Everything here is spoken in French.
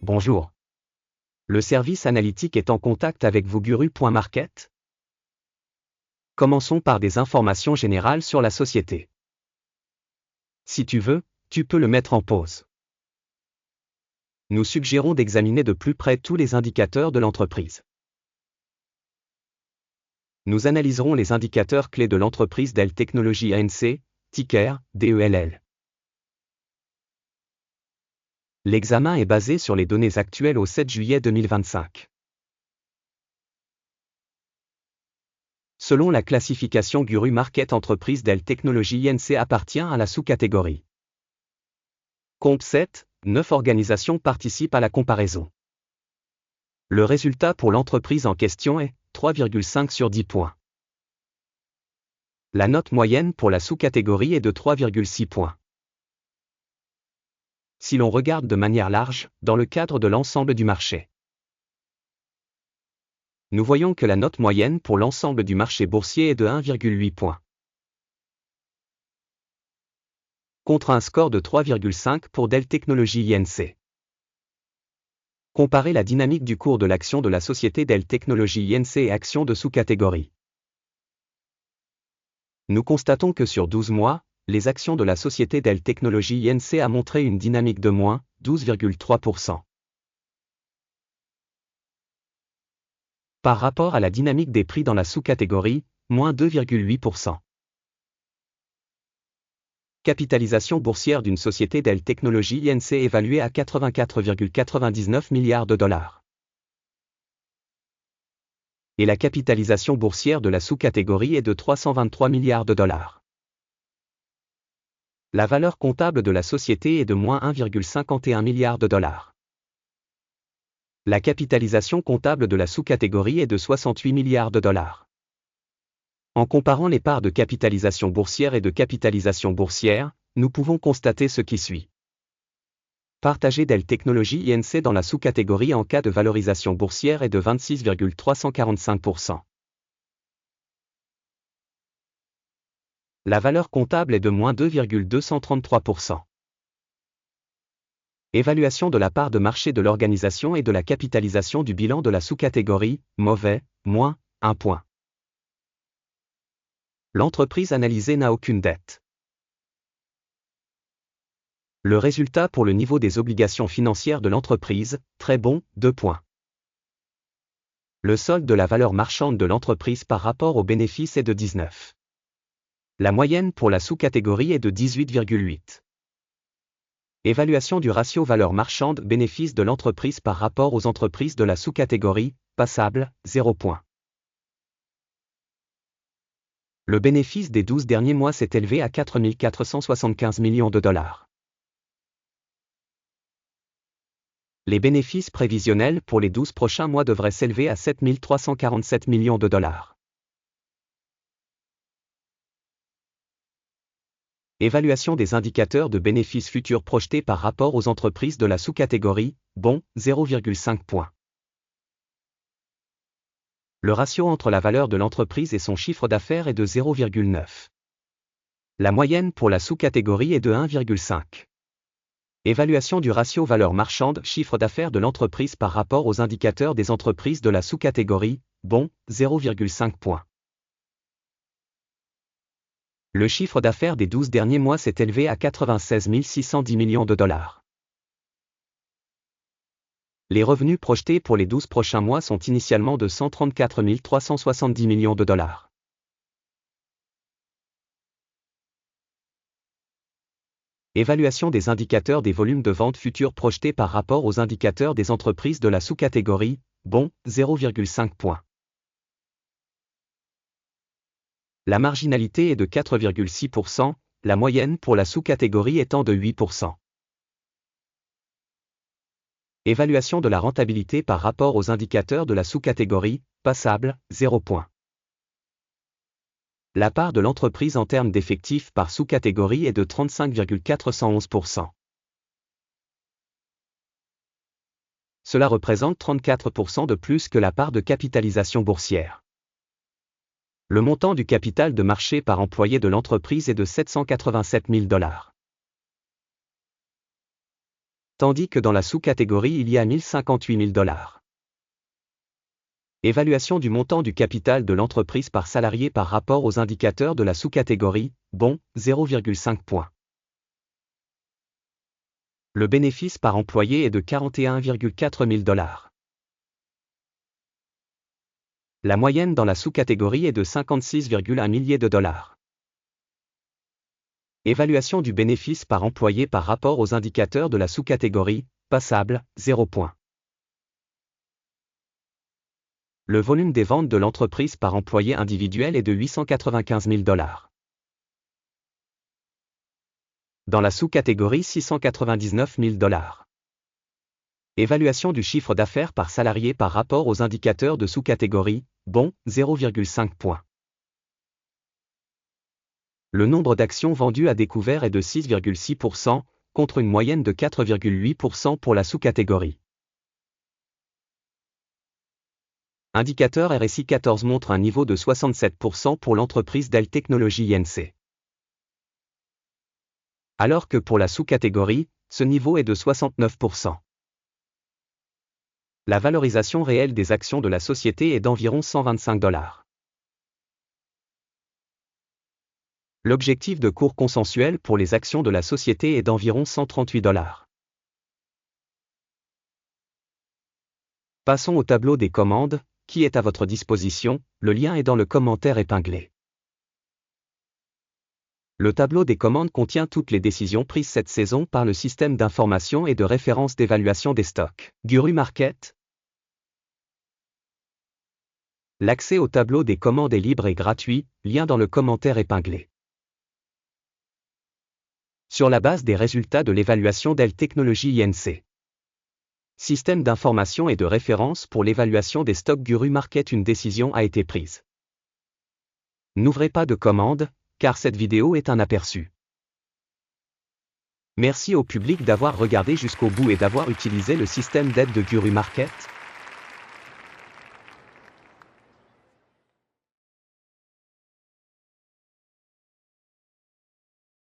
Bonjour. Le service analytique est en contact avec vous Guru.market. Commençons par des informations générales sur la société. Si tu veux, tu peux le mettre en pause. Nous suggérons d'examiner de plus près tous les indicateurs de l'entreprise. Nous analyserons les indicateurs clés de l'entreprise Dell Technologies ANC, ticker DELL. L'examen est basé sur les données actuelles au 7 juillet 2025. Selon la classification Guru Market, entreprise Dell Technologies INC appartient à la sous-catégorie. Compte 7, 9 organisations participent à la comparaison. Le résultat pour l'entreprise en question est 3,5 sur 10 points. La note moyenne pour la sous-catégorie est de 3,6 points. Si l'on regarde de manière large, dans le cadre de l'ensemble du marché, nous voyons que la note moyenne pour l'ensemble du marché boursier est de 1,8 points. Contre un score de 3,5 pour Dell Technologies INC. Comparez la dynamique du cours de l'action de la société Dell Technologies INC et actions de sous-catégorie. Nous constatons que sur 12 mois, les actions de la société Dell Technologies INC a montré une dynamique de moins 12,3%. Par rapport à la dynamique des prix dans la sous-catégorie, moins 2,8%. Capitalisation boursière d'une société Dell Technologies INC évaluée à 84,99 milliards de dollars. Et la capitalisation boursière de la sous-catégorie est de 323 milliards de dollars. La valeur comptable de la société est de moins 1,51 milliard de dollars. La capitalisation comptable de la sous-catégorie est de 68 milliards de dollars. En comparant les parts de capitalisation boursière et de capitalisation boursière, nous pouvons constater ce qui suit. Partager Dell Technologies INC dans la sous-catégorie en cas de valorisation boursière est de 26,345%. La valeur comptable est de moins 2,233%. Évaluation de la part de marché de l'organisation et de la capitalisation du bilan de la sous-catégorie, mauvais, moins 1 point. L'entreprise analysée n'a aucune dette. Le résultat pour le niveau des obligations financières de l'entreprise, très bon, 2 points. Le solde de la valeur marchande de l'entreprise par rapport aux bénéfices est de 19. La moyenne pour la sous-catégorie est de 18,8. Évaluation du ratio valeur marchande bénéfice de l'entreprise par rapport aux entreprises de la sous-catégorie, passable, 0 point. Le bénéfice des 12 derniers mois s'est élevé à 4 475 millions de dollars. Les bénéfices prévisionnels pour les 12 prochains mois devraient s'élever à 7 347 millions de dollars. Évaluation des indicateurs de bénéfices futurs projetés par rapport aux entreprises de la sous-catégorie, bon, 0,5 points. Le ratio entre la valeur de l'entreprise et son chiffre d'affaires est de 0,9. La moyenne pour la sous-catégorie est de 1,5. Évaluation du ratio valeur marchande chiffre d'affaires de l'entreprise par rapport aux indicateurs des entreprises de la sous-catégorie, bon, 0,5 points. Le chiffre d'affaires des 12 derniers mois s'est élevé à 96 610 millions de dollars. Les revenus projetés pour les 12 prochains mois sont initialement de 134 370 millions de dollars. Évaluation des indicateurs des volumes de vente futurs projetés par rapport aux indicateurs des entreprises de la sous-catégorie, bon, 0,5 points. La marginalité est de 4,6%, la moyenne pour la sous-catégorie étant de 8%. Évaluation de la rentabilité par rapport aux indicateurs de la sous-catégorie, passable, 0 point. La part de l'entreprise en termes d'effectifs par sous-catégorie est de 35,411%. Cela représente 34% de plus que la part de capitalisation boursière. Le montant du capital de marché par employé de l'entreprise est de 787 000 $. tandis que dans la sous-catégorie il y a 1058 000 $. Évaluation du montant du capital de l'entreprise par salarié par rapport aux indicateurs de la sous-catégorie, bon, 0,5 points. Le bénéfice par employé est de 41,4 000 $. La moyenne dans la sous-catégorie est de 56,1 milliers de dollars. Évaluation du bénéfice par employé par rapport aux indicateurs de la sous-catégorie, passable, 0 points. Le volume des ventes de l'entreprise par employé individuel est de 895 000 $. Dans la sous-catégorie 699 000 $. Évaluation du chiffre d'affaires par salarié par rapport aux indicateurs de sous-catégorie, bon, 0,5 points. Le nombre d'actions vendues à découvert est de 6,6%, contre une moyenne de 4,8% pour la sous-catégorie. Indicateur RSI 14 montre un niveau de 67% pour l'entreprise Dell Technologies Inc. Alors que pour la sous-catégorie, ce niveau est de 69%. La valorisation réelle des actions de la société est d'environ 125 $. L'objectif de cours consensuel pour les actions de la société est d'environ 138 $. Passons au tableau des commandes, qui est à votre disposition, le lien est dans le commentaire épinglé. Le tableau des commandes contient toutes les décisions prises cette saison par le système d'information et de référence d'évaluation des stocks, Guru Market. L'accès au tableau des commandes est libre et gratuit, lien dans le commentaire épinglé. Sur la base des résultats de l'évaluation Dell Technologies Inc. Système d'information et de référence pour l'évaluation des stocks Guru Market, une décision a été prise. N'ouvrez pas de commande, car cette vidéo est un aperçu. Merci au public d'avoir regardé jusqu'au bout et d'avoir utilisé le système d'aide de Guru Market.